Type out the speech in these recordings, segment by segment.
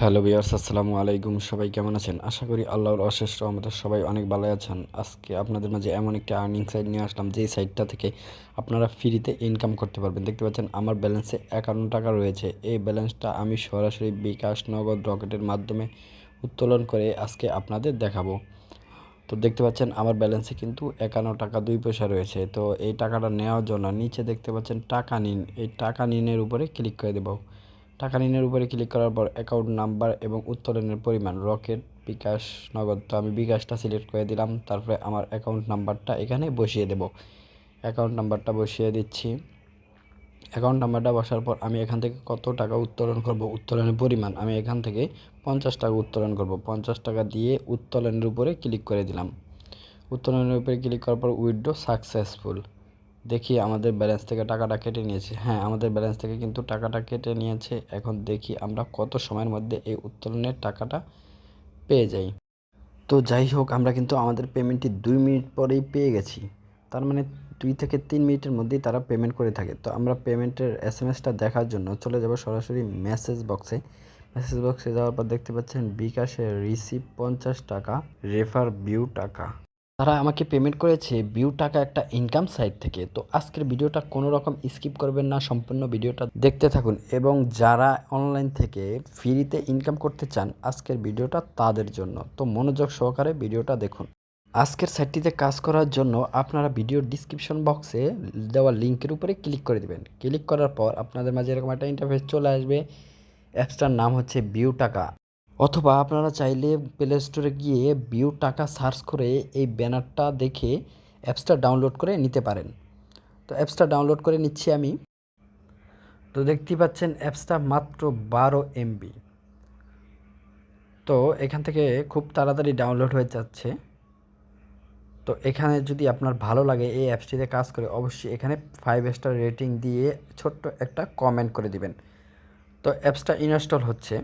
Hello viewers, আসসালামু আলাইকুম। সবাই কেমন আছেন? আশা করি আল্লাহর অশেষ রহমতে সবাই অনেক ভালো আছেন। আজকে আপনাদের মাঝে এমন একটি আর্নিং সাইট নিয়ে আসলাম, যেই সাইটটা থেকে আপনারা ফ্রিতে ইনকাম করতে পারবেন। দেখতে পাচ্ছেন আমার ব্যালেন্সে 51 টাকা রয়েছে। এই ব্যালেন্সটা আমি সরাসরি বিকাশ, নগদ, রকেটের মাধ্যমে উত্তোলন করে আজকে আপনাদের দেখাবো। তো দেখতে পাচ্ছেন আমার ব্যালেন্সে কিন্তু 51 টাকা 2 পয়সা রয়েছে। তো এই টাকাটা নেওয়ার জন্য নিচে দেখতে পাচ্ছেন টাকা নিন, এই টাকা নিনের উপরে ক্লিক করে দেব। টাকা নিনের উপরে ক্লিক করার পর অ্যাকাউন্ট নাম্বার এবং উত্তোলনের পরিমাণ রকেট, বিকাশ, নগদ। তো আমি বিকাশটা সিলেক্ট করে দিলাম। তারপরে আমার অ্যাকাউন্ট নাম্বারটা এখানে বসিয়ে দেব। অ্যাকাউন্ট নাম্বারটা বসিয়ে দিচ্ছি। অ্যাকাউন্ট নাম্বারটা বসার পর আমি এখান থেকে কত টাকা উত্তোলন করব, উত্তোলনের পরিমাণ আমি এখান থেকে 50 টাকা উত্তোলন করব। 50 টাকা দিয়ে উত্তোলনের উপরে ক্লিক করে দিলাম। উত্তোলনের উপরে ক্লিক করার পর উইথড্র সাকসেসফুল। দেখি আমাদের ব্যালেন্স থেকে টাকাটা কেটে নিয়েছে। হ্যাঁ, আমাদের ব্যালেন্স থেকে কিন্তু টাকাটা কেটে নিয়েছে। এখন দেখি আমরা কত সময়ের মধ্যে এই উত্তোলনের টাকাটা পেয়ে যাই। তো যাই হোক, আমরা কিন্তু আমাদের পেমেন্টটি 2 মিনিট পরেই পেয়ে গেছি। তার মানে 2 থেকে 3 মিনিটের মধ্যেই তারা পেমেন্ট করে থাকে। তো আমরা পেমেন্টের এসএমএসটা দেখার জন্য চলে যাব সরাসরি মেসেজ বক্সে। মেসেজ বক্সে যাওয়ার পর দেখতে পাচ্ছেন বিকাশে রিসিভ 50 টাকা, রেফার ভিউ টাকা। তারা আমাকে পেমেন্ট করেছে ভিউ টাকা একটা ইনকাম সাইট থেকে। তো আজকের ভিডিওটা কোনো রকম স্কিপ করবেন না, সম্পূর্ণ ভিডিওটা দেখতে থাকুন। এবং যারা অনলাইন থেকে ফ্রিতে ইনকাম করতে চান, আজকের ভিডিওটা তাদের জন্য। তো মনোযোগ সহকারে ভিডিওটা দেখুন। আজকের সাইটটিতে কাজ করার জন্য আপনারা ভিডিও ডিসক্রিপশন বক্সে দেওয়া লিঙ্কের উপরে ক্লিক করে দেবেন। ক্লিক করার পর আপনাদের মাঝে এরকম একটা ইন্টারফেস চলে আসবে। অ্যাপসটার নাম হচ্ছে ভিউ টাকা। অথবা আপনারা চাইলে প্লে স্টোরে গিয়ে ভিউ টাকা সার্চ করে এই ব্যানারটা দেখে অ্যাপসটা ডাউনলোড করে নিতে পারেন। তো অ্যাপসটা ডাউনলোড করে নিচ্ছি আমি। তো দেখতেই পাচ্ছেন অ্যাপসটা মাত্র 12 এমবি। তো এখান থেকে খুব তাড়াতাড়ি ডাউনলোড হয়ে যাচ্ছে। তো এখানে যদি আপনার ভালো লাগে এই অ্যাপসটিতে কাজ করে, অবশ্যই এখানে 5 স্টার রেটিং দিয়ে ছোট্ট একটা কমেন্ট করে দিবেন। তো অ্যাপসটা ইনস্টল হচ্ছে।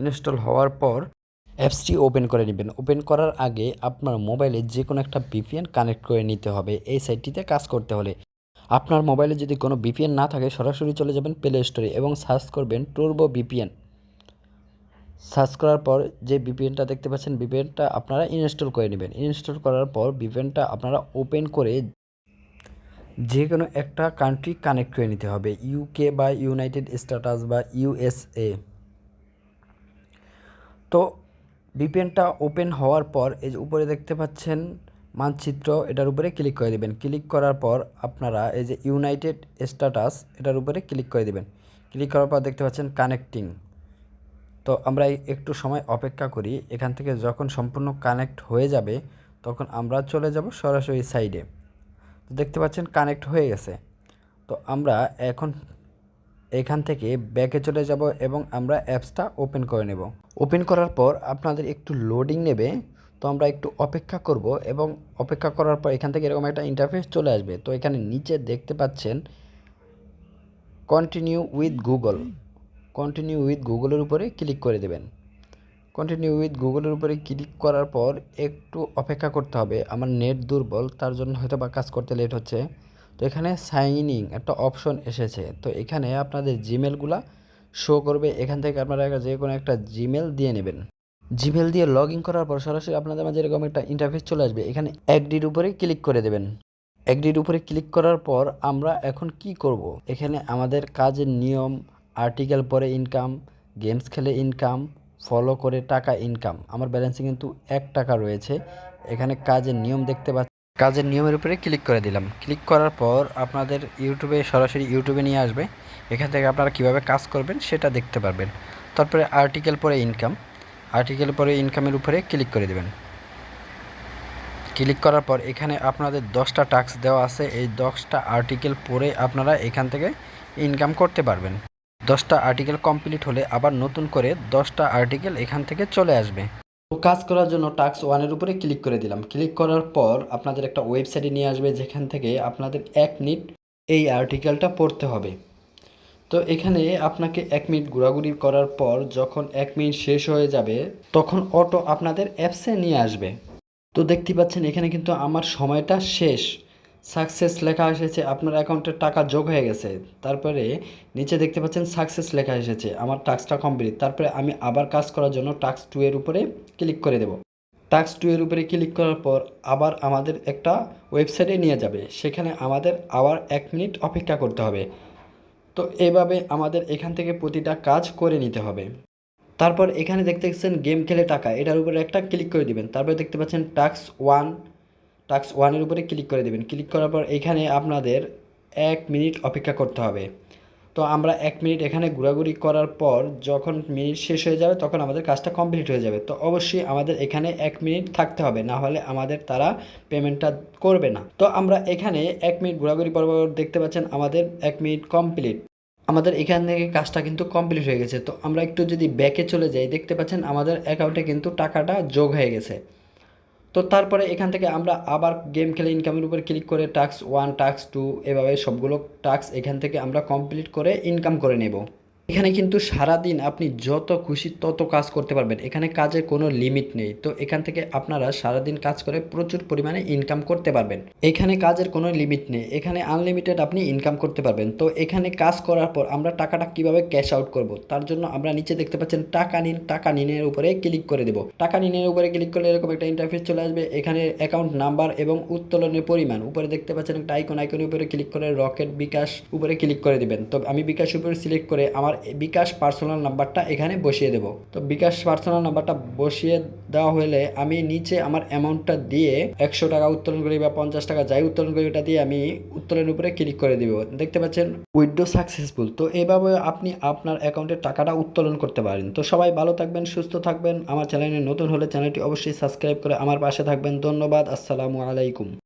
ইনস্টল হওয়ার পর অ্যাপসটি ওপেন করে নেবেন। ওপেন করার আগে আপনার মোবাইলে যে কোনো একটা ভিপিএন কানেক্ট করে নিতে হবে এই সাইটটিতে কাজ করতে হলে। আপনার মোবাইলে যদি কোনো ভিপিএন না থাকে, সরাসরি চলে যাবেন প্লে স্টোরে এবং সার্চ করবেন টুরবো ভিপিএন। সার্চ করার পর যে ভিপিএনটা দেখতে পাচ্ছেন, ভিপিএনটা আপনারা ইনস্টল করে নেবেন। ইনস্টল করার পর ভিপিএনটা আপনারা ওপেন করে যে কোনো একটা কান্ট্রি কানেক্ট করে নিতে হবে, ইউকে বা ইউনাইটেড স্টেটস বা ইউএসএ। তো ভিপিএনটা ওপেন হওয়ার পর এই যে উপরে দেখতে পাচ্ছেন মানচিত্র, এটার উপরে ক্লিক করে দেবেন। ক্লিক করার পর আপনারা এই যে ইউনাইটেড স্ট্যাটাস এটার উপরে ক্লিক করে দেবেন। ক্লিক করার পর দেখতে পাচ্ছেন কানেক্টিং। তো আমরা একটু সময় অপেক্ষা করি। এখান থেকে যখন সম্পূর্ণ কানেক্ট হয়ে যাবে তখন আমরা চলে যাব সরাসরি সাইডে। তো দেখতে পাচ্ছেন কানেক্ট হয়ে গেছে। তো আমরা এখন এখান থেকে ব্যাকে চলে যাব এবং আমরা অ্যাপসটা ওপেন করে নেব। ওপেন করার পর আপনাদের একটু লোডিং নেবে। তো আমরা একটু অপেক্ষা করব এবং অপেক্ষা করার পর এখান থেকে এরকম একটা ইন্টারফেস চলে আসবে। তো এখানে নিচে দেখতে পাচ্ছেন continue with Google. Continue with গুগলের উপরে ক্লিক করে দেবেন। কন্টিনিউ উইথ গুগলের উপরে ক্লিক করার পর একটু অপেক্ষা করতে হবে। আমার নেট দুর্বল, তার জন্য হয়তো বা কাজ করতে লেট হচ্ছে। তো এখানে সাইন ইন একটা অপশন এসেছে। তো এখানে আপনাদের জিমেলগুলা শো করবে। এখান থেকে আপনারা যে কোনো একটা জিমেল দিয়ে নেবেন। জিমেল দিয়ে লগ ইন করার পর সরাসরি আপনাদের মাঝে এরকম একটা ইন্টারফেস চলে আসবে। এখানে অ্যাগ্রির উপরে ক্লিক করে দেবেন। অ্যাগ্রির উপরে ক্লিক করার পর আমরা এখন কি করব, এখানে আমাদের কাজের নিয়ম, আর্টিকেল পরে ইনকাম, গেমস খেলে ইনকাম, ফলো করে টাকা ইনকাম। আমার ব্যালেন্সে কিন্তু 1 টাকা রয়েছে। এখানে কাজের নিয়ম দেখতে পাচ্ছি। কাজের নিয়মের উপরে ক্লিক করে দিলাম। ক্লিক করার পর আপনাদের ইউটিউবে সরাসরি ইউটিউবে নিয়ে আসবে। এখান থেকে আপনারা কিভাবে কাজ করবেন সেটা দেখতে পারবেন। তারপরে আর্টিকেল পরে ইনকাম, আর্টিকেল পরে ইনকামের উপরে ক্লিক করে দেবেন। ক্লিক করার পর এখানে আপনাদের 10টা টাস্ক দেওয়া আছে। এই 10টা আর্টিকেল পড়ে আপনারা এখান থেকে ইনকাম করতে পারবেন। 10টা আর্টিকেল কমপ্লিট হলে আবার নতুন করে 10টা আর্টিকেল এখান থেকে চলে আসবে। তো কাজ করার জন্য টাস্ক 1-এর উপরে ক্লিক করে দিলাম। ক্লিক করার পর আপনাদের একটা ওয়েবসাইটে নিয়ে আসবে, যেখান থেকে আপনাদের 1 মিনিট এই আর্টিকেলটা পড়তে হবে। তো এখানে আপনাকে 1 মিনিট ঘোরাঘুরি করার পর যখন 1 মিনিট শেষ হয়ে যাবে তখন অটো আপনাদের অ্যাপসে নিয়ে আসবে। তো দেখতে পাচ্ছেন এখানে কিন্তু আমার সময়টা শেষ। সাকসেস লেখা এসেছে, আপনার অ্যাকাউন্টে টাকা যোগ হয়ে গেছে। তারপরে নিচে দেখতে পাচ্ছেন সাকসেস লেখা এসেছে, আমার টাস্কটা কমপ্লিট। তারপরে আমি আবার কাজ করার জন্য টাস্ক 2 এর উপরে ক্লিক করে দেব। টাস্ক 2 এর উপরে ক্লিক করার পর আবার আমাদের একটা ওয়েবসাইটে নিয়ে যাবে, সেখানে আমাদের আবার 1 মিনিট অপেক্ষা করতে হবে। তো এভাবে আমাদের এখান থেকে প্রতিটা কাজ করে নিতে হবে। তারপর এখানে দেখতে পাচ্ছেন গেম খেলে টাকা, এটার উপরে একটা ক্লিক করে দিবেন। তারপরে দেখতে পাচ্ছেন টাস্ক 1 এর উপরে ক্লিক করে দেবেন। ক্লিক করার পর এখানে আপনাদের 1 মিনিট অপেক্ষা করতে হবে। তো আমরা 1 মিনিট এখানে ঘোরাঘুরি করার পর যখন মিনিট শেষ হয়ে যাবে তখন আমাদের কাজটা কমপ্লিট হয়ে যাবে। তো অবশ্যই আমাদের এখানে 1 মিনিট থাকতে হবে, না হলে আমাদের তারা পেমেন্টটা করবে না। তো আমরা এখানে 1 মিনিট ঘোরাঘুরি পর দেখতে পাচ্ছেন আমাদের 1 মিনিট কমপ্লিট। আমাদের এখান থেকে কাজটা কিন্তু কমপ্লিট হয়ে গেছে। তো আমরা একটু যদি ব্যাকে চলে যাই, দেখতে পাচ্ছেন আমাদের অ্যাকাউন্টে কিন্তু টাকাটা যোগ হয়ে গেছে। তো তারপরে এখান থেকে আমরা আবার গেম খেলে ইনকামের উপর ক্লিক করে টাস্ক 1 টাস্ক 2 এভাবে সবগুলো টাস্ক এখান থেকে আমরা কমপ্লিট করে ইনকাম করে নেব। এখানে কিন্তু সারাদিন আপনি যত খুশি তত কাজ করতে পারবেন, এখানে কাজের কোনো লিমিট নেই। তো এখান থেকে আপনারা সারাদিন কাজ করে প্রচুর পরিমাণে ইনকাম করতে পারবেন। এখানে কাজের কোনো লিমিট নেই, এখানে আনলিমিটেড আপনি ইনকাম করতে পারবেন। তো এখানে কাজ করার পর আমরা টাকাটা কিভাবে ক্যাশ আউট করব, তার জন্য আমরা নিচে দেখতে পাচ্ছেন টাকা নিনের উপরে ক্লিক করে দেব। টাকা নিনের উপরে ক্লিক করলে এরকম একটা ইন্টারফেস চলে আসবে। এখানে অ্যাকাউন্ট নাম্বার এবং উত্তোলনের পরিমাণ উপরে দেখতে পাচ্ছেন একটা আইকনের উপরে ক্লিক করে রকেট বিকাশ উপরে ক্লিক করে দিবেন। তো আমি বিকাশ উপরে সিলেক্ট করে আমার বিকাশ পার্সোনাল নাম্বারটা এখানে বসিয়ে দেব। তো বিকাশ পার্সোনাল নাম্বারটা বসিয়ে দেওয়া হলে আমি নিচে আমার অ্যামাউন্টটা দিয়ে 100 টাকা উত্তোলন করি বা 50 টাকা যাই উত্তোলন করি, ওটা দিয়ে আমি উত্তোলনের উপরে ক্লিক করে দিব। দেখতে পাচ্ছেন উইথড্র সাকসেসফুল। তো এভাবে আপনি আপনার অ্যাকাউন্টে টাকাটা উত্তোলন করতে পারেন। তো সবাই ভালো থাকবেন, সুস্থ থাকবেন। আমার চ্যানেলে নতুন হলে চ্যানেলটি অবশ্যই সাবস্ক্রাইব করে আমার পাশে থাকবেন। ধন্যবাদ। আসসালামু আলাইকুম।